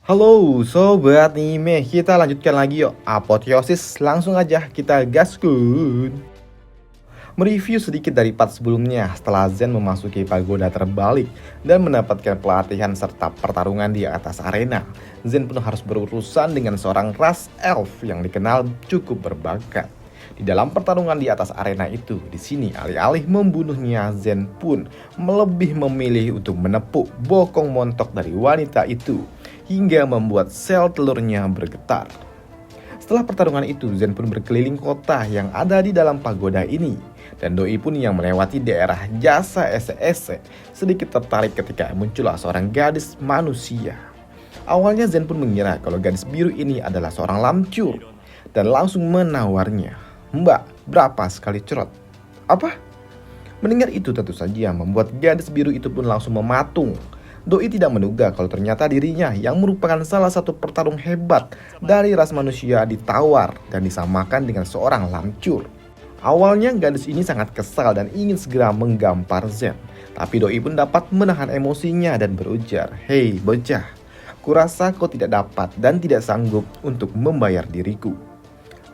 Halo sobat anime, kita lanjutkan lagi yuk. Apoteosis, langsung aja kita gaskun. Mereview sedikit dari part sebelumnya setelah Zen memasuki pagoda terbalik dan mendapatkan pelatihan serta pertarungan di atas arena. Zen pun harus berurusan dengan seorang ras elf yang dikenal cukup berbakat. Di dalam pertarungan di atas arena itu, di sini alih-alih membunuhnya, Zen pun lebih memilih untuk menepuk bokong montok dari wanita itu hingga membuat sel telurnya bergetar. Setelah pertarungan itu, Zen pun berkeliling kota yang ada di dalam pagoda ini. Dan Doi pun yang melewati daerah jasa ese-ese sedikit tertarik ketika muncullah seorang gadis manusia. Awalnya Zen pun mengira kalau gadis biru ini adalah seorang lamcur dan langsung menawarnya. "Mbak, berapa sekali cerot?" "Apa?" Mendengar itu tentu saja membuat gadis biru itu pun langsung mematung. Doi tidak menduga kalau ternyata dirinya yang merupakan salah satu pertarung hebat dari ras manusia ditawar dan disamakan dengan seorang lamcur. Awalnya gadis ini sangat kesal dan ingin segera menggampar Zen. Tapi Doi pun dapat menahan emosinya dan berujar, "Hei bocah, kurasa kau tidak dapat dan tidak sanggup untuk membayar diriku."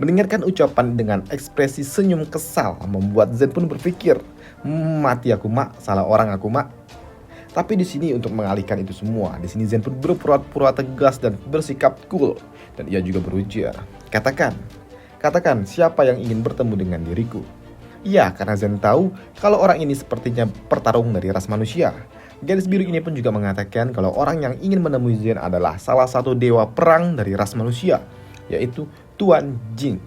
Mendengarkan ucapan dengan ekspresi senyum kesal membuat Zen pun berpikir, "Mati aku mak, salah orang aku mak." Tapi di sini untuk mengalihkan itu semua, di sini Zen pun berpura-pura tegas dan bersikap cool. Dan ia juga berujar, Katakan siapa yang ingin bertemu dengan diriku." Ya, karena Zen tahu kalau orang ini sepertinya pertarung dari ras manusia. Gadis biru ini pun juga mengatakan kalau orang yang ingin menemui Zen adalah salah satu dewa perang dari ras manusia, yaitu Tuan Jing.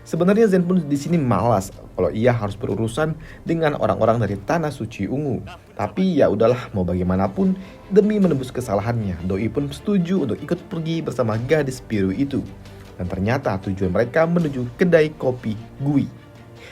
Sebenarnya Zen pun di sini malas kalau ia harus berurusan dengan orang-orang dari Tanah Suci Ungu. Tapi ya udahlah, mau bagaimanapun demi menebus kesalahannya, Doi pun setuju untuk ikut pergi bersama gadis biru itu. Dan ternyata tujuan mereka menuju kedai kopi Gui.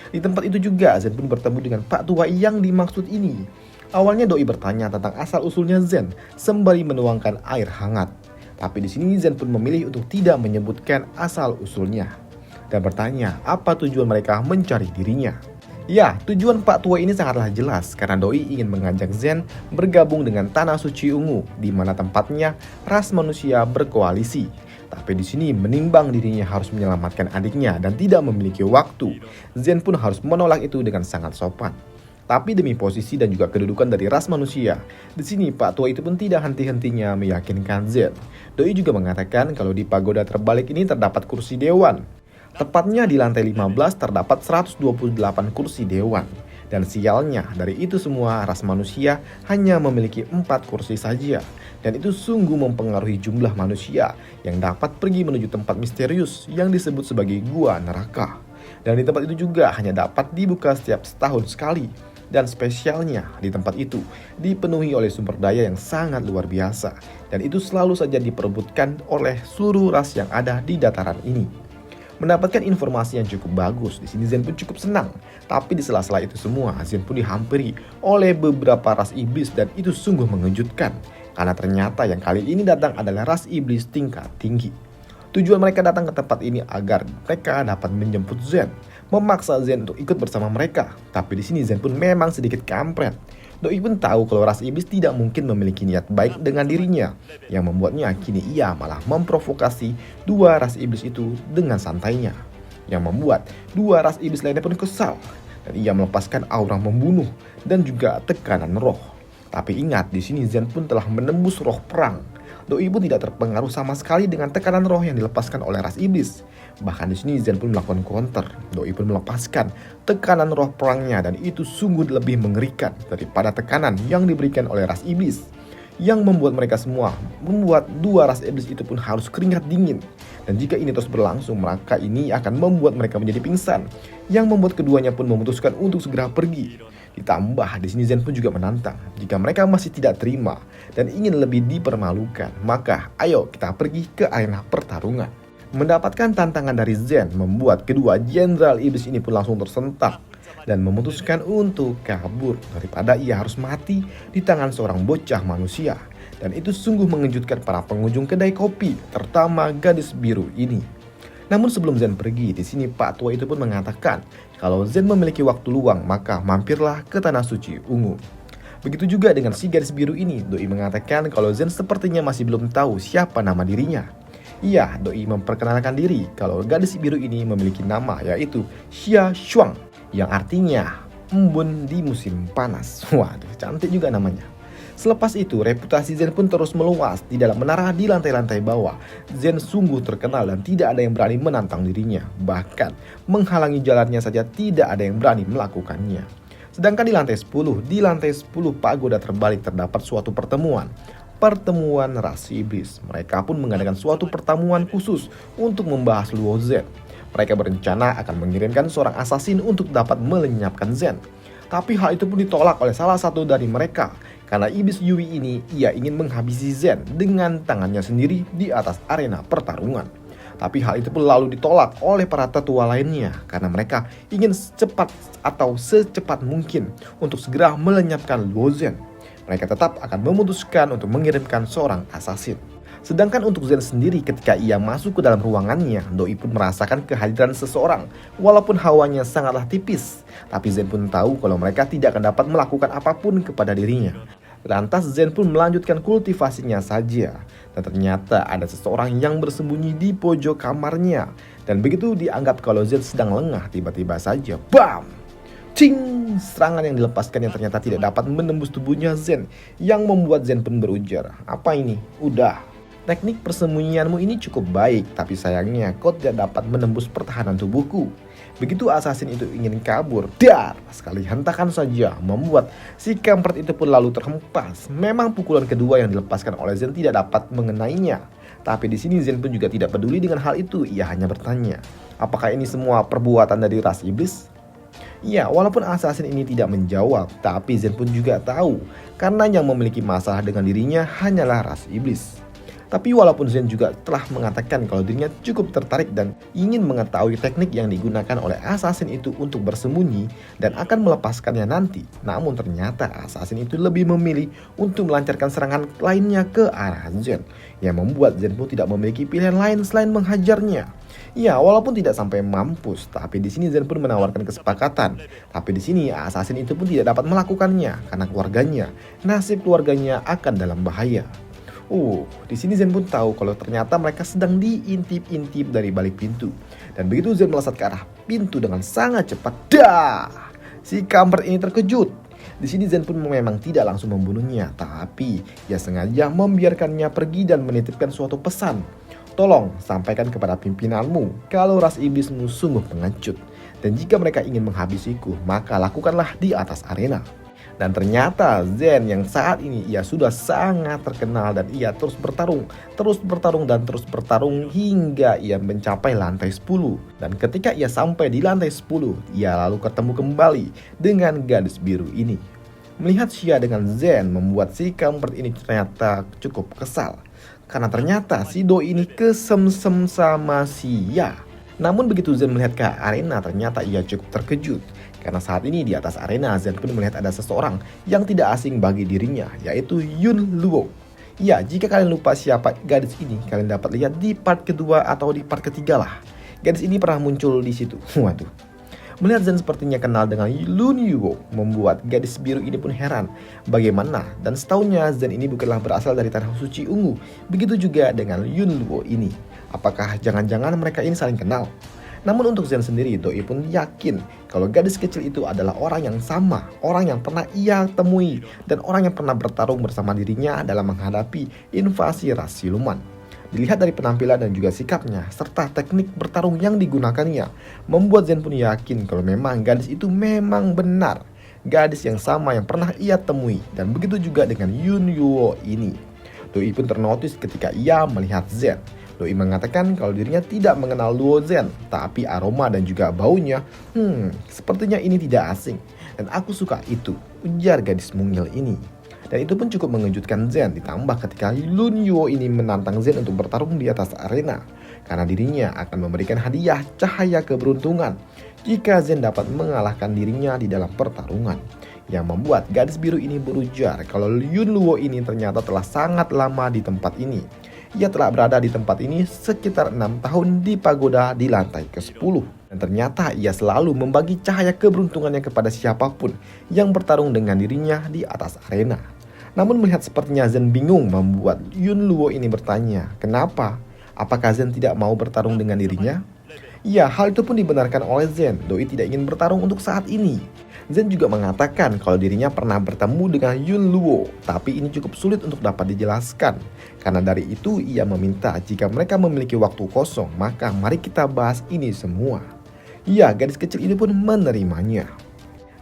Di tempat itu juga Zen pun bertemu dengan Pak Tua yang dimaksud ini. Awalnya Doi bertanya tentang asal-usulnya Zen sembari menuangkan air hangat. Tapi di sini Zen pun memilih untuk tidak menyebutkan asal-usulnya dan bertanya apa tujuan mereka mencari dirinya. Ya, tujuan Pak Tua ini sangatlah jelas karena Doi ingin mengajak Zen bergabung dengan Tanah Suci Ungu di mana tempatnya ras manusia berkoalisi. Tapi di sini menimbang dirinya harus menyelamatkan adiknya dan tidak memiliki waktu, Zen pun harus menolak itu dengan sangat sopan. Tapi demi posisi dan juga kedudukan dari ras manusia, di sini Pak Tua itu pun tidak henti-hentinya meyakinkan Zen. Doi juga mengatakan kalau di pagoda terbalik ini terdapat kursi dewan. Tepatnya di lantai 15 terdapat 128 kursi dewan. Dan sialnya dari itu semua ras manusia hanya memiliki 4 kursi saja. Dan itu sungguh mempengaruhi jumlah manusia yang dapat pergi menuju tempat misterius yang disebut sebagai gua neraka. Dan di tempat itu juga hanya dapat dibuka setiap setahun sekali. Dan spesialnya di tempat itu dipenuhi oleh sumber daya yang sangat luar biasa. Dan itu selalu saja diperebutkan oleh seluruh ras yang ada di dataran ini. Mendapatkan informasi yang cukup bagus, di sini Zen pun cukup senang. Tapi di sela-sela itu semua, Zen pun dihampiri oleh beberapa ras iblis dan itu sungguh mengejutkan. Karena ternyata yang kali ini datang adalah ras iblis tingkat tinggi. Tujuan mereka datang ke tempat ini agar mereka dapat menjemput Zen, memaksa Zen untuk ikut bersama mereka. Tapi di sini Zen pun memang sedikit kampret. Doi pun tahu kalau ras iblis tidak mungkin memiliki niat baik dengan dirinya, yang membuatnya kini ia malah memprovokasi dua ras iblis itu dengan santainya, yang membuat dua ras iblis lainnya pun kesal dan ia melepaskan aura membunuh dan juga tekanan roh. Tapi ingat, di sini Zen pun telah menembus roh perang. Doi pun tidak terpengaruh sama sekali dengan tekanan roh yang dilepaskan oleh ras iblis. Bahkan di sini Zen pun melakukan counter. Doi pun melepaskan tekanan roh perangnya dan itu sungguh lebih mengerikan daripada tekanan yang diberikan oleh ras iblis. Yang membuat mereka semua, membuat dua ras iblis itu pun harus keringat dingin. Dan jika ini terus berlangsung, maka ini akan membuat mereka menjadi pingsan. Yang membuat keduanya pun memutuskan untuk segera pergi. Ditambah di sini Zen pun juga menantang, jika mereka masih tidak terima dan ingin lebih dipermalukan, maka ayo kita pergi ke arena pertarungan. Mendapatkan tantangan dari Zen membuat kedua jenderal iblis ini pun langsung tersentak dan memutuskan untuk kabur daripada ia harus mati di tangan seorang bocah manusia. Dan itu sungguh mengejutkan para pengunjung kedai kopi, terutama gadis biru ini. Namun sebelum Zen pergi, di sini Pak Tua itu pun mengatakan kalau Zen memiliki waktu luang, maka mampirlah ke Tanah Suci Ungu. Begitu juga dengan si gadis biru ini, Doi mengatakan kalau Zen sepertinya masih belum tahu siapa nama dirinya. Iya, Doi memperkenalkan diri kalau gadis biru ini memiliki nama yaitu Xia Shuang, yang artinya embun di musim panas. Waduh, cantik juga namanya. Selepas itu, reputasi Zen pun terus meluas di dalam menara di lantai-lantai bawah. Zen sungguh terkenal dan tidak ada yang berani menantang dirinya. Bahkan, menghalangi jalannya saja tidak ada yang berani melakukannya. Sedangkan di lantai 10 pagoda terbalik terdapat suatu pertemuan ras iblis. Mereka pun mengadakan suatu pertemuan khusus untuk membahas Luo Zen. Mereka berencana akan mengirimkan seorang asasin untuk dapat melenyapkan Zen. Tapi hal itu pun ditolak oleh salah satu dari mereka. Karena iblis Yui ini, ia ingin menghabisi Zen dengan tangannya sendiri di atas arena pertarungan. Tapi hal itu pun lalu ditolak oleh para tetua lainnya. Karena mereka ingin secepat mungkin untuk segera melenyapkan Luo Zen. Mereka tetap akan memutuskan untuk mengirimkan seorang asasin. Sedangkan untuk Zen sendiri, ketika ia masuk ke dalam ruangannya, Doi pun merasakan kehadiran seseorang. Walaupun hawanya sangatlah tipis, tapi Zen pun tahu kalau mereka tidak akan dapat melakukan apapun kepada dirinya. Lantas Zen pun melanjutkan kultivasinya saja. Dan ternyata ada seseorang yang bersembunyi di pojok kamarnya. Dan begitu dianggap kalau Zen sedang lengah, tiba-tiba saja BAM! Cing! Serangan yang dilepaskan yang ternyata tidak dapat menembus tubuhnya Zen, yang membuat Zen pun berujar, "Apa ini? Udah. Teknik persembunyianmu ini cukup baik, tapi sayangnya kau tidak dapat menembus pertahanan tubuhku." Begitu asasin itu ingin kabur, dar! Sekali hentakan saja membuat si kampret itu pun lalu terhempas. Memang pukulan kedua yang dilepaskan oleh Zen tidak dapat mengenainya. Tapi di sini Zen pun juga tidak peduli dengan hal itu. Ia hanya bertanya, apakah ini semua perbuatan dari ras iblis? Ya, walaupun asasin ini tidak menjawab, tapi Zen pun juga tahu karena yang memiliki masalah dengan dirinya hanyalah ras iblis. Tapi walaupun Zen juga telah mengatakan kalau dirinya cukup tertarik dan ingin mengetahui teknik yang digunakan oleh asasin itu untuk bersembunyi dan akan melepaskannya nanti, namun ternyata asasin itu lebih memilih untuk melancarkan serangan lainnya ke arah Zen, yang membuat Zen pun tidak memiliki pilihan lain selain menghajarnya. Ya, walaupun tidak sampai mampus, tapi di sini Zen pun menawarkan kesepakatan. Tapi di sini asasin itu pun tidak dapat melakukannya karena nasib keluarganya akan dalam bahaya. Di sini Zen pun tahu kalau ternyata mereka sedang diintip-intip dari balik pintu. Dan begitu Zen melesat ke arah pintu dengan sangat cepat, si kampret ini terkejut. Di sini Zen pun memang tidak langsung membunuhnya, tapi ia sengaja membiarkannya pergi dan menitipkan suatu pesan. Tolong sampaikan kepada pimpinanmu kalau ras iblismu sungguh pengecut. Dan jika mereka ingin menghabisiku, maka lakukanlah di atas arena. Dan ternyata Zen yang saat ini ia sudah sangat terkenal dan ia terus bertarung hingga ia mencapai lantai 10. Dan ketika ia sampai di lantai 10, ia lalu ketemu kembali dengan gadis biru ini. Melihat Xia dengan Zen membuat si kampret ini ternyata cukup kesal. Karena ternyata si Doi ini kesemsem sama Xia. Namun begitu Zen melihat ke arena, ternyata ia cukup terkejut. Karena saat ini di atas arena Zen pun melihat ada seseorang yang tidak asing bagi dirinya, yaitu Yun Luo. Ya, jika kalian lupa siapa gadis ini, kalian dapat lihat di part kedua atau di part ketiga lah. Gadis ini pernah muncul di situ. Waduh. Melihat Zen sepertinya kenal dengan Yun Luo, membuat gadis biru ini pun heran bagaimana, dan setahunya Zen ini bukanlah berasal dari tanah suci ungu. Begitu juga dengan Yun Luo ini. Apakah jangan-jangan mereka ini saling kenal? Namun untuk Zen sendiri, Doi pun yakin kalau gadis kecil itu adalah orang yang sama, orang yang pernah ia temui, dan orang yang pernah bertarung bersama dirinya dalam menghadapi invasi ras siluman. Dilihat dari penampilan dan juga sikapnya, serta teknik bertarung yang digunakannya, membuat Zen pun yakin kalau memang gadis itu memang benar gadis yang sama yang pernah ia temui. Dan begitu juga dengan Yun Luo ini. Doi pun ternotis ketika ia melihat Zen. Doi mengatakan kalau dirinya tidak mengenal Luo Zen, tapi aroma dan juga baunya, sepertinya ini tidak asing. Dan aku suka itu, ujar gadis mungil ini. Dan itu pun cukup mengejutkan Zen, ditambah ketika Yun Luo ini menantang Zen untuk bertarung di atas arena. Karena dirinya akan memberikan hadiah cahaya keberuntungan jika Zen dapat mengalahkan dirinya di dalam pertarungan. Yang membuat gadis biru ini berujar kalau Yun Luo ini ternyata telah sangat lama di tempat ini. Ia telah berada di tempat ini sekitar 6 tahun di pagoda di lantai ke-10. Dan ternyata ia selalu membagi cahaya keberuntungannya kepada siapapun yang bertarung dengan dirinya di atas arena. Namun melihat sepertinya Zen bingung membuat Yun Luo ini bertanya, kenapa? Apakah Zen tidak mau bertarung dengan dirinya? Ya, hal itu pun dibenarkan oleh Zen. Doi tidak ingin bertarung untuk saat ini. Zen juga mengatakan kalau dirinya pernah bertemu dengan Yun Luo, tapi ini cukup sulit untuk dapat dijelaskan. Karena dari itu ia meminta jika mereka memiliki waktu kosong, maka mari kita bahas ini semua. Ya, gadis kecil ini pun menerimanya.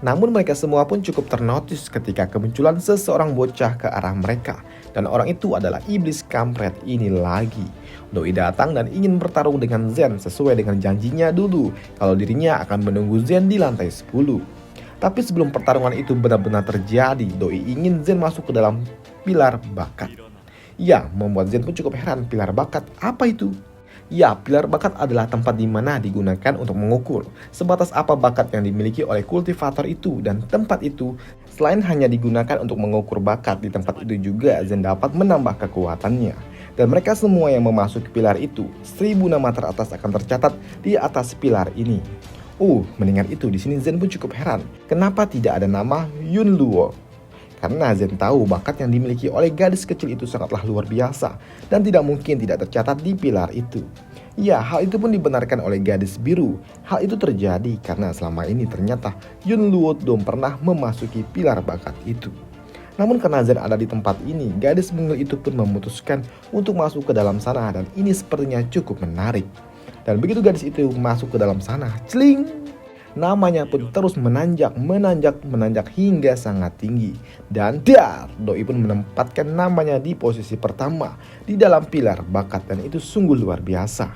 Namun mereka semua pun cukup ternotis ketika kemunculan seseorang bocah ke arah mereka. Dan orang itu adalah iblis kampret ini lagi. Doi datang dan ingin bertarung dengan Zen sesuai dengan janjinya dulu kalau dirinya akan menunggu Zen di lantai 10. Tapi sebelum pertarungan itu benar-benar terjadi, Doi ingin Zen masuk ke dalam pilar bakat. Ya, membuat Zen pun cukup heran, pilar bakat apa itu? Ya, pilar bakat adalah tempat di mana digunakan untuk mengukur sebatas apa bakat yang dimiliki oleh kultivator itu. Dan tempat itu selain hanya digunakan untuk mengukur bakat, di tempat itu juga Zen dapat menambah kekuatannya. Dan mereka semua yang memasuki pilar itu, 1000 nama teratas akan tercatat di atas pilar ini. Mendengar itu di sini Zen pun cukup heran. Kenapa tidak ada nama Yun Luo? Karena Zen tahu bakat yang dimiliki oleh gadis kecil itu sangatlah luar biasa dan tidak mungkin tidak tercatat di pilar itu. Ya, hal itu pun dibenarkan oleh gadis biru. Hal itu terjadi karena selama ini ternyata Yun Luo belum pernah memasuki pilar bakat itu. Namun karena Zen ada di tempat ini, gadis mungil itu pun memutuskan untuk masuk ke dalam sana dan ini sepertinya cukup menarik. Dan begitu gadis itu masuk ke dalam sana, celing, namanya pun terus menanjak hingga sangat tinggi. Dan Doi pun menempatkan namanya di posisi pertama di dalam pilar bakat dan itu sungguh luar biasa.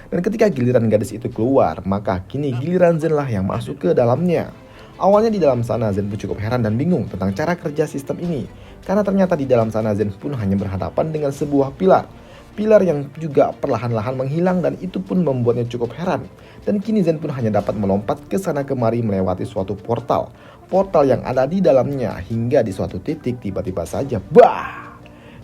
Dan ketika giliran gadis itu keluar, maka kini giliran Zen lah yang masuk ke dalamnya. Awalnya di dalam sana Zen pun cukup heran dan bingung tentang cara kerja sistem ini. Karena ternyata di dalam sana Zen pun hanya berhadapan dengan sebuah pilar. Pilar yang juga perlahan-lahan menghilang dan itu pun membuatnya cukup heran. Dan kini Zen pun hanya dapat melompat ke sana kemari melewati suatu portal. Portal yang ada di dalamnya hingga di suatu titik tiba-tiba saja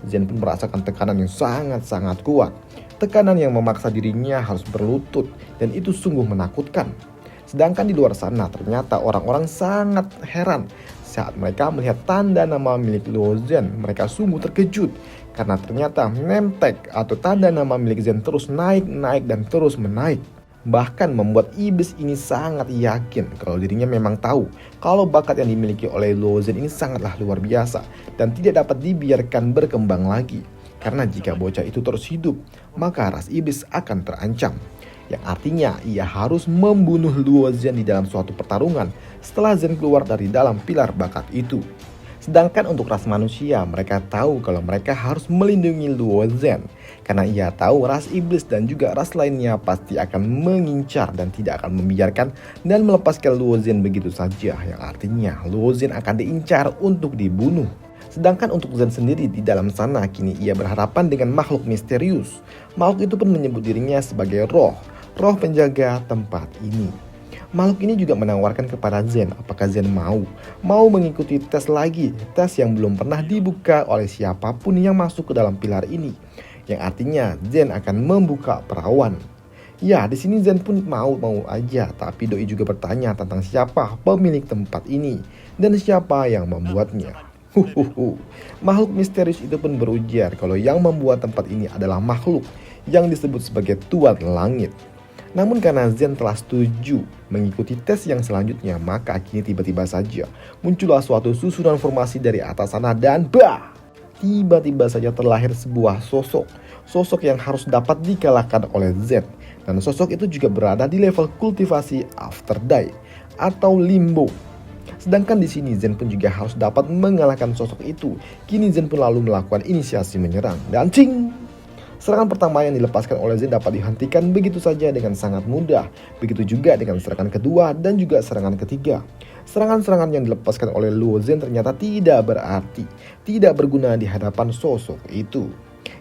Zen pun merasakan tekanan yang sangat-sangat kuat. Tekanan yang memaksa dirinya harus berlutut dan itu sungguh menakutkan. Sedangkan di luar sana ternyata orang-orang sangat heran saat mereka melihat tanda nama milik Luo Zen. Mereka sungguh terkejut karena ternyata name tag atau tanda nama milik Zen terus naik dan terus menaik. Bahkan membuat iblis ini sangat yakin kalau dirinya memang tahu kalau bakat yang dimiliki oleh Luo Zen ini sangatlah luar biasa dan tidak dapat dibiarkan berkembang lagi. Karena jika bocah itu terus hidup, maka ras iblis akan terancam. Yang artinya ia harus membunuh Luo Zen di dalam suatu pertarungan setelah Zen keluar dari dalam pilar bakat itu. Sedangkan untuk ras manusia, mereka tahu kalau mereka harus melindungi Luo Zen. Karena ia tahu ras iblis dan juga ras lainnya pasti akan mengincar dan tidak akan membiarkan dan melepaskan Luo Zen begitu saja. Yang artinya Luo Zen akan diincar untuk dibunuh. Sedangkan untuk Zen sendiri di dalam sana kini ia berhadapan dengan makhluk misterius. Makhluk itu pun menyebut dirinya sebagai roh penjaga tempat ini. Makhluk ini juga menawarkan kepada Zen apakah Zen mau mengikuti tes lagi, tes yang belum pernah dibuka oleh siapapun yang masuk ke dalam pilar ini. Yang artinya Zen akan membuka perawan. Ya, di sini Zen pun mau aja, tapi Doi juga bertanya tentang siapa pemilik tempat ini dan siapa yang membuatnya. Makhluk misterius itu pun berujar kalau yang membuat tempat ini adalah makhluk yang disebut sebagai Tuan Langit. Namun karena Zen telah setuju mengikuti tes yang selanjutnya, maka kini tiba-tiba saja muncullah suatu susunan formasi dari atas sana dan tiba-tiba saja terlahir sebuah sosok yang harus dapat dikalahkan oleh Zen. Dan sosok itu juga berada di level kultivasi Afterday atau Limbo. Sedangkan di sini Zen pun juga harus dapat mengalahkan sosok itu. Kini Zen pun lalu melakukan inisiasi menyerang dan serangan pertama yang dilepaskan oleh Zen dapat dihentikan begitu saja dengan sangat mudah. Begitu juga dengan serangan kedua dan juga serangan ketiga. Serangan-serangan yang dilepaskan oleh Luo Zen ternyata tidak berarti, tidak berguna di hadapan sosok itu.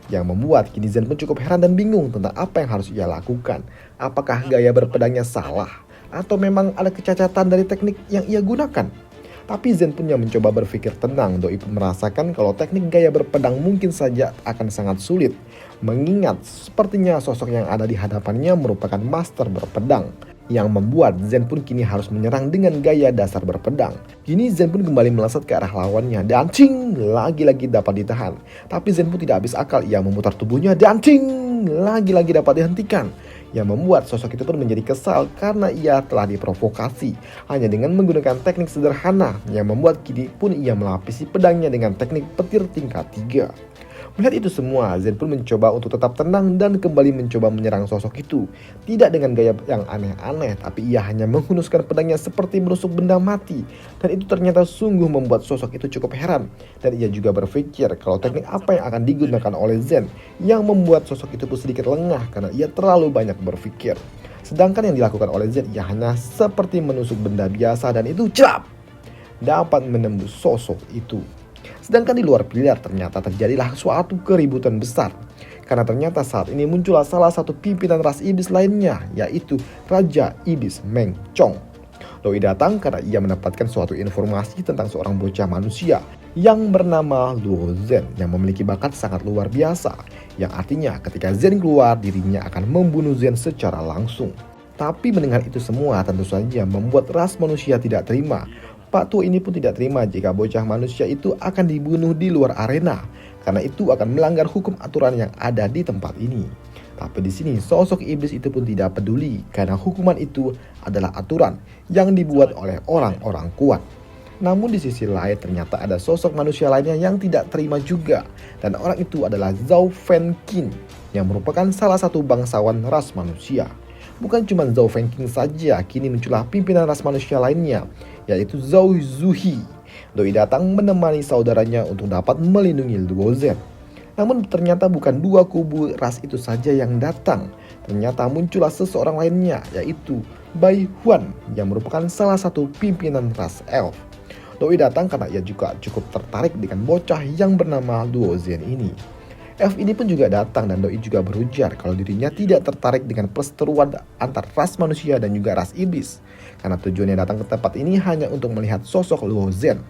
Yang membuat kini Zen pun cukup heran dan bingung tentang apa yang harus ia lakukan. Apakah gaya berpedangnya salah? Atau memang ada kecacatan dari teknik yang ia gunakan? Tapi Zen pun yang mencoba berpikir tenang. Doi pun merasakan kalau teknik gaya berpedang mungkin saja akan sangat sulit. Mengingat sepertinya sosok yang ada di hadapannya merupakan master berpedang. yang membuat Zen pun kini harus menyerang dengan gaya dasar berpedang. Kini Zen pun kembali melesat ke arah lawannya dan cing, lagi-lagi dapat ditahan. Tapi Zen pun tidak habis akal, ia memutar tubuhnya dan cing, lagi-lagi dapat dihentikan. Yang membuat sosok itu pun menjadi kesal karena ia telah diprovokasi hanya dengan menggunakan teknik sederhana yang membuat kini pun ia melapisi pedangnya dengan teknik petir tingkat 3. Melihat itu semua, Zen pun mencoba untuk tetap tenang dan kembali mencoba menyerang sosok itu. Tidak dengan gaya yang aneh-aneh, tapi ia hanya menghunuskan pedangnya seperti menusuk benda mati. Dan itu ternyata sungguh membuat sosok itu cukup heran. Dan ia juga berpikir kalau teknik apa yang akan digunakan oleh Zen, yang membuat sosok itu pun sedikit lengah karena ia terlalu banyak berpikir. Sedangkan yang dilakukan oleh Zen, ia hanya seperti menusuk benda biasa dan itu cepat dapat menembus sosok itu. Sedangkan di luar pilar ternyata terjadilah suatu keributan besar. Karena ternyata saat ini muncullah salah satu pimpinan ras iblis lainnya, yaitu Raja Iblis Meng Chong. Doi datang karena ia mendapatkan suatu informasi tentang seorang bocah manusia yang bernama Luo Zen yang memiliki bakat sangat luar biasa. Yang artinya ketika Zen keluar, dirinya akan membunuh Zen secara langsung. Tapi mendengar itu semua tentu saja membuat ras manusia tidak terima. Pak tua ini pun tidak terima jika bocah manusia itu akan dibunuh di luar arena, karena itu akan melanggar hukum aturan yang ada di tempat ini. Tapi di sini sosok iblis itu pun tidak peduli karena hukuman itu adalah aturan yang dibuat oleh orang-orang kuat. Namun di sisi lain ternyata ada sosok manusia lainnya yang tidak terima juga, dan orang itu adalah Zhao Fengqin yang merupakan salah satu bangsawan ras manusia. Bukan cuma Zhao Fengqin saja, kini muncullah pimpinan ras manusia lainnya, yaitu Zhao Zuhi. Doi datang menemani saudaranya untuk dapat melindungi Luo Zen. Namun ternyata bukan dua kubu ras itu saja yang datang. Ternyata muncullah seseorang lainnya, yaitu Bai Huan yang merupakan salah satu pimpinan ras elf. Doi datang karena ia juga cukup tertarik dengan bocah yang bernama Luo Zen ini. Elf ini pun juga datang dan Doi juga berujar kalau dirinya tidak tertarik dengan perseteruan antar ras manusia dan juga ras iblis. Karena tujuannya datang ke tempat ini hanya untuk melihat sosok Luo Zen.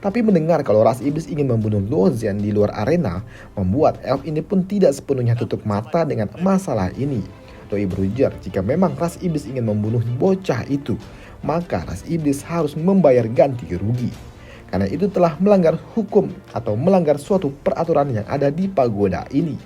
Tapi mendengar kalau ras iblis ingin membunuh Luo Zen di luar arena, membuat elf ini pun tidak sepenuhnya tutup mata dengan masalah ini. Doi berujar jika memang ras iblis ingin membunuh bocah itu, maka ras iblis harus membayar ganti rugi. Karena itu telah melanggar hukum atau melanggar suatu peraturan yang ada di pagoda ini.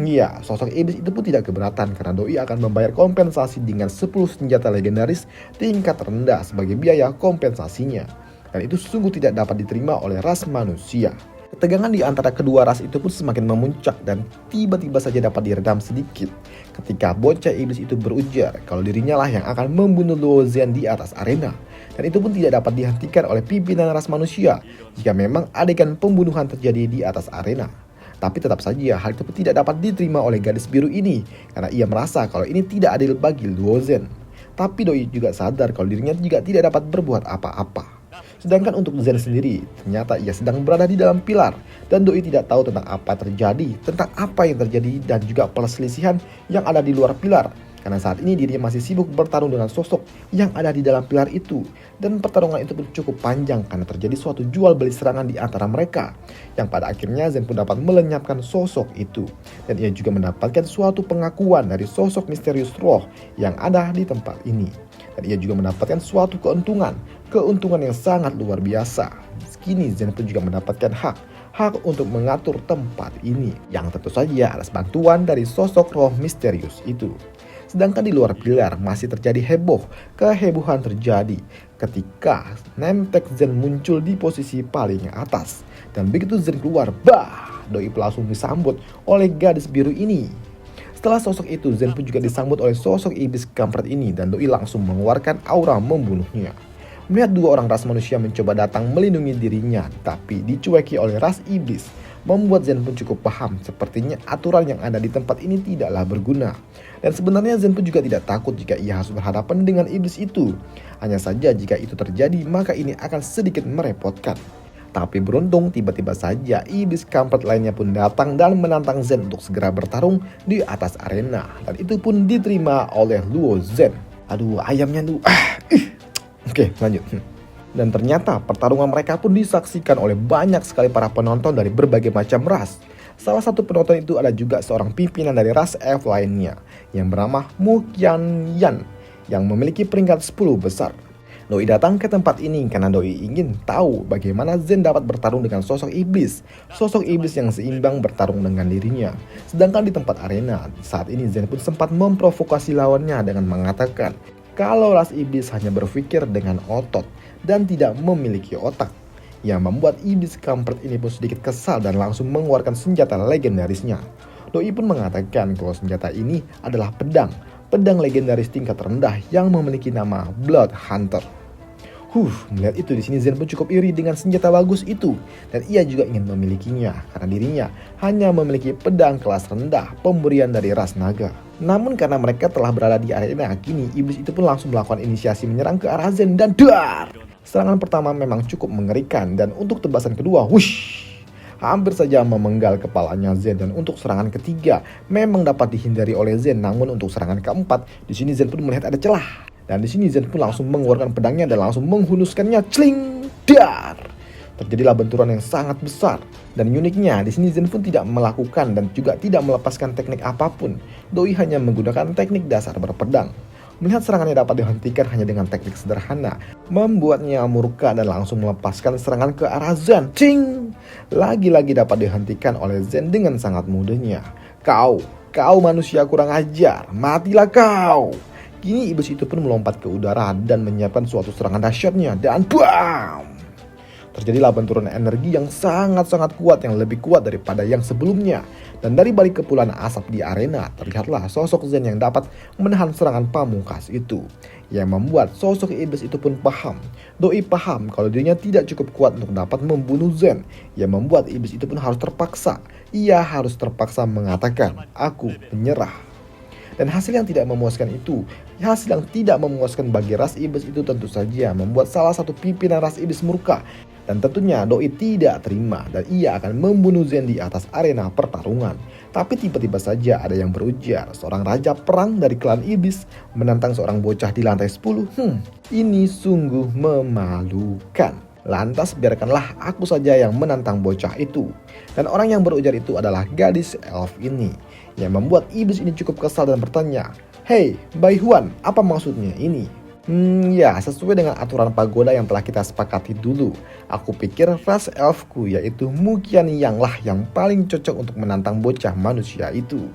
Ya, sosok iblis itu pun tidak keberatan karena Doi akan membayar kompensasi dengan 10 senjata legendaris tingkat rendah sebagai biaya kompensasinya. Dan itu sungguh tidak dapat diterima oleh ras manusia. Ketegangan di antara kedua ras itu pun semakin memuncak dan tiba-tiba saja dapat diredam sedikit ketika bocah iblis itu berujar kalau dirinya lah yang akan membunuh Luo Zen di atas arena. Dan itu pun tidak dapat dihentikan oleh pimpinan ras manusia jika memang adegan pembunuhan terjadi di atas arena. Tapi tetap saja hal itu pun tidak dapat diterima oleh gadis biru ini karena ia merasa kalau ini tidak adil bagi Luo Zen. Tapi Doi juga sadar kalau dirinya juga tidak dapat berbuat apa-apa. Sedangkan untuk Zen sendiri, ternyata ia sedang berada di dalam pilar dan Doi tidak tahu tentang apa yang terjadi dan juga perselisihan yang ada di luar pilar. Karena saat ini dirinya masih sibuk bertarung dengan sosok yang ada di dalam pilar itu. Dan pertarungan itu pun cukup panjang karena terjadi suatu jual beli serangan di antara mereka. Yang pada akhirnya Zen pun dapat melenyapkan sosok itu. Dan ia juga mendapatkan suatu pengakuan dari sosok misterius roh yang ada di tempat ini. Dan ia juga mendapatkan suatu keuntungan yang sangat luar biasa. Kini Zen pun juga mendapatkan hak untuk mengatur tempat ini, yang tentu saja atas bantuan dari sosok roh misterius itu. Sedangkan di luar pilar masih terjadi kehebohan terjadi ketika Nemtek Zen muncul di posisi paling atas. Dan begitu Zen keluar, Doi langsung disambut oleh gadis biru ini. Setelah sosok itu, Zen pun juga disambut oleh sosok iblis kampret ini dan Doi langsung mengeluarkan aura membunuhnya. Melihat dua orang ras manusia mencoba datang melindungi dirinya, tapi dicueki oleh ras iblis, membuat Zen pun cukup paham sepertinya aturan yang ada di tempat ini tidaklah berguna. Dan sebenarnya Zen pun juga tidak takut jika ia harus berhadapan dengan iblis itu. Hanya saja jika itu terjadi maka ini akan sedikit merepotkan. Tapi beruntung tiba-tiba saja iblis kampret lainnya pun datang dan menantang Zen untuk segera bertarung di atas arena. Dan itu pun diterima oleh Luo Zen. Aduh, ayamnya tuh. Oke, lanjut. Dan ternyata pertarungan mereka pun disaksikan oleh banyak sekali para penonton dari berbagai macam ras. Salah satu penonton itu ada juga seorang pimpinan dari ras elf lainnya yang bernama Mu Qianyan yang memiliki peringkat 10 besar. Doi datang ke tempat ini karena Doi ingin tahu bagaimana Zen dapat bertarung dengan sosok iblis yang seimbang bertarung dengan dirinya. Sedangkan di tempat arena, saat ini Zen pun sempat memprovokasi lawannya dengan mengatakan kalau ras iblis hanya berpikir dengan otot dan tidak memiliki otak. Yang membuat iblis kampret ini pun sedikit kesal dan langsung mengeluarkan senjata legendarisnya. Doi pun mengatakan kalau senjata ini adalah pedang legendaris tingkat rendah yang memiliki nama Blood Hunter. Melihat itu di sini Zen pun cukup iri dengan senjata bagus itu dan ia juga ingin memilikinya karena dirinya hanya memiliki pedang kelas rendah pemberian dari ras naga. Namun karena mereka telah berada di arena, kini iblis itu pun langsung melakukan inisiasi menyerang ke arah Zen dan dar. Serangan pertama memang cukup mengerikan dan untuk tebasan kedua, hampir saja memenggal kepalanya Zen, dan untuk serangan ketiga memang dapat dihindari oleh Zen. Namun untuk serangan keempat, di sini Zen pun melihat ada celah. Dan di sini Zen pun langsung mengeluarkan pedangnya dan langsung menghunuskannya, cling, dar. Terjadilah benturan yang sangat besar. Dan uniknya di sini Zen pun tidak melakukan dan juga tidak melepaskan teknik apapun. Doi hanya menggunakan teknik dasar berpedang. Melihat serangannya dapat dihentikan hanya dengan teknik sederhana, membuatnya murka dan langsung melepaskan serangan ke arah Zen. Cing! Lagi-lagi dapat dihentikan oleh Zen dengan sangat mudahnya. Kau manusia kurang ajar, matilah kau! Kini iblis itu pun melompat ke udara dan menyiapkan suatu serangan dahsyatnya dan BAM! Terjadilah benturan energi yang sangat-sangat kuat, yang lebih kuat daripada yang sebelumnya. Dan dari balik kepulan asap di arena, terlihatlah sosok Zen yang dapat menahan serangan pamungkas itu. Yang membuat sosok iblis itu pun paham. Doi paham kalau dirinya tidak cukup kuat untuk dapat membunuh Zen. Yang membuat iblis itu pun harus terpaksa. Ia harus terpaksa mengatakan, aku menyerah. Dan hasil yang tidak memuaskan bagi ras iblis itu tentu saja membuat salah satu pimpinan ras iblis murka. Dan tentunya Doi tidak terima dan ia akan membunuh Zen di atas arena pertarungan. Tapi tiba-tiba saja ada yang berujar, seorang raja perang dari klan iblis menantang seorang bocah di lantai 10. Ini sungguh memalukan. Lantas biarkanlah aku saja yang menantang bocah itu. Dan orang yang berujar itu adalah gadis elf ini, yang membuat iblis ini cukup kesal dan bertanya, "Hei, Bai Huan, apa maksudnya ini?" Ya, sesuai dengan aturan pagoda yang telah kita sepakati dulu. Aku pikir ras elfku yaitu Muqian Yang lah yang paling cocok untuk menantang bocah manusia itu.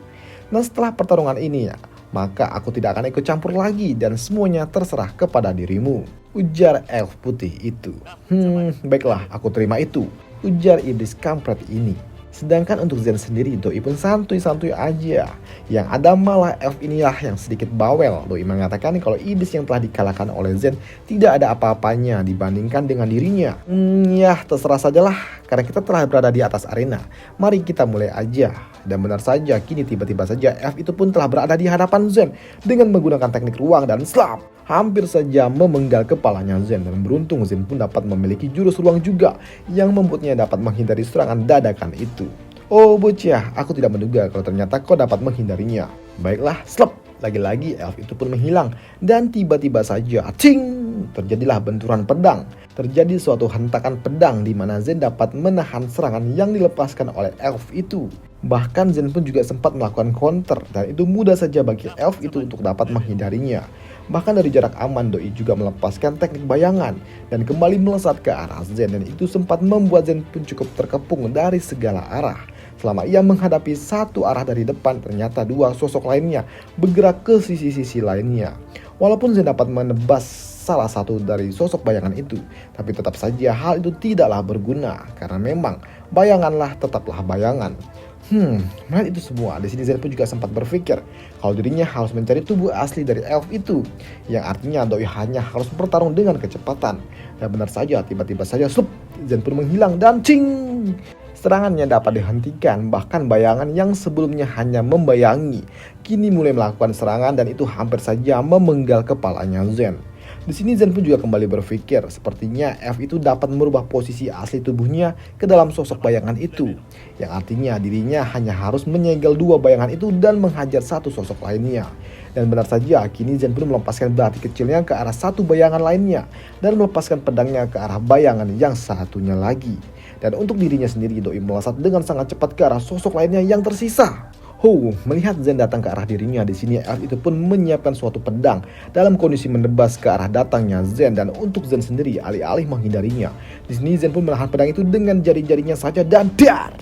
Nah, setelah pertarungan ini, maka aku tidak akan ikut campur lagi dan semuanya terserah kepada dirimu, ujar elf putih itu. Baiklah, aku terima itu, ujar iblis kampret ini. Sedangkan untuk Zen sendiri, Doi pun santuy-santuy aja. Yang ada malah elf inilah yang sedikit bawel. Doi mengatakan kalau iblis yang telah dikalahkan oleh Zen tidak ada apa-apanya dibandingkan dengan dirinya. Ya terserah sajalah, karena kita telah berada di atas arena. Mari kita mulai aja. Dan benar saja, kini tiba-tiba saja elf itu pun telah berada di hadapan Zen dengan menggunakan teknik ruang dan slap. Hampir saja memenggal kepalanya Zen, dan beruntung Zen pun dapat memiliki jurus ruang juga yang membuatnya dapat menghindari serangan dadakan itu. Oh bocah, aku tidak menduga kalau ternyata kau dapat menghindarinya. Baiklah, slap. Lagi-lagi elf itu pun menghilang dan tiba-tiba saja, cing, terjadilah benturan pedang. Terjadi suatu hentakan pedang di mana Zen dapat menahan serangan yang dilepaskan oleh elf itu. Bahkan Zen pun juga sempat melakukan counter dan itu mudah saja bagi elf itu untuk dapat menghindarinya. Bahkan dari jarak aman Doi juga melepaskan teknik bayangan dan kembali melesat ke arah Zen, dan itu sempat membuat Zen pun cukup terkepung dari segala arah. Selama ia menghadapi satu arah dari depan, ternyata dua sosok lainnya bergerak ke sisi-sisi lainnya. Walaupun Zen dapat menebas salah satu dari sosok bayangan itu, tapi tetap saja hal itu tidaklah berguna karena memang bayanganlah tetaplah bayangan. Melihat itu semua, di sini Zen pun juga sempat berpikir kalau dirinya harus mencari tubuh asli dari elf itu, yang artinya Doi hanya harus bertarung dengan kecepatan. Dan benar saja, tiba-tiba saja Zen pun menghilang dan cing, serangannya dapat dihentikan. Bahkan bayangan yang sebelumnya hanya membayangi kini mulai melakukan serangan dan itu hampir saja memenggal kepalanya Zen. Di sini Zen pun juga kembali berpikir, sepertinya elf itu dapat merubah posisi asli tubuhnya ke dalam sosok bayangan itu, yang artinya dirinya hanya harus menyegel dua bayangan itu dan menghajar satu sosok lainnya. Dan benar saja, kini Zen pun melepaskan belati kecilnya ke arah satu bayangan lainnya dan melepaskan pedangnya ke arah bayangan yang satunya lagi. Dan untuk dirinya sendiri, Doi melesat dengan sangat cepat ke arah sosok lainnya yang tersisa. Melihat Zen datang ke arah dirinya, di sini elf itu pun menyiapkan suatu pedang dalam kondisi menebas ke arah datangnya Zen, dan untuk Zen sendiri alih-alih menghindarinya, di sini Zen pun menahan pedang itu dengan jari-jarinya saja dan dar.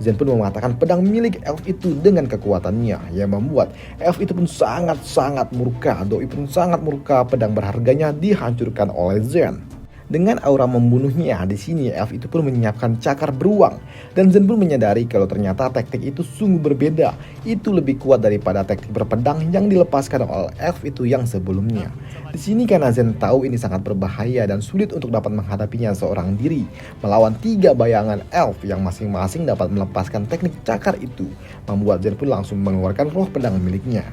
Zen pun mematahkan pedang milik elf itu dengan kekuatannya yang membuat elf itu pun sangat murka. Doi pun sangat murka, pedang berharganya dihancurkan oleh Zen. Dengan aura membunuhnya, di sini elf itu pun menyiapkan cakar beruang, dan Zen pun menyadari kalau ternyata teknik itu sungguh berbeda. Itu lebih kuat daripada teknik berpedang yang dilepaskan oleh elf itu yang sebelumnya. Di sini karena Zen tahu ini sangat berbahaya dan sulit untuk dapat menghadapinya seorang diri, melawan 3 bayangan elf yang masing-masing dapat melepaskan teknik cakar itu, membuat Zen pun langsung mengeluarkan roh pedang miliknya.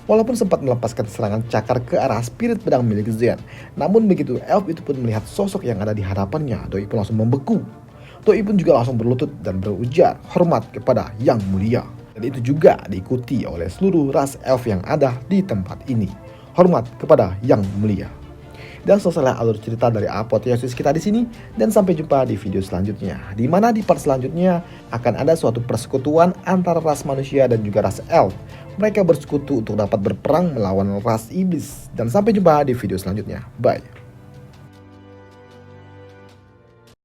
Walaupun sempat melepaskan serangan cakar ke arah spirit pedang milik Zen, namun begitu elf itu pun melihat sosok yang ada di hadapannya, Doi pun langsung membeku. Doi pun juga langsung berlutut dan berujar hormat kepada Yang Mulia. Dan itu juga diikuti oleh seluruh ras elf yang ada di tempat ini. Hormat kepada Yang Mulia. Dan selesailah alur cerita dari apoteosis kita di sini, dan sampai jumpa di video selanjutnya, di mana di part selanjutnya akan ada suatu persekutuan antara ras manusia dan juga ras elf. Mereka bersekutu untuk dapat berperang melawan ras iblis. Dan sampai jumpa di video selanjutnya. Bye.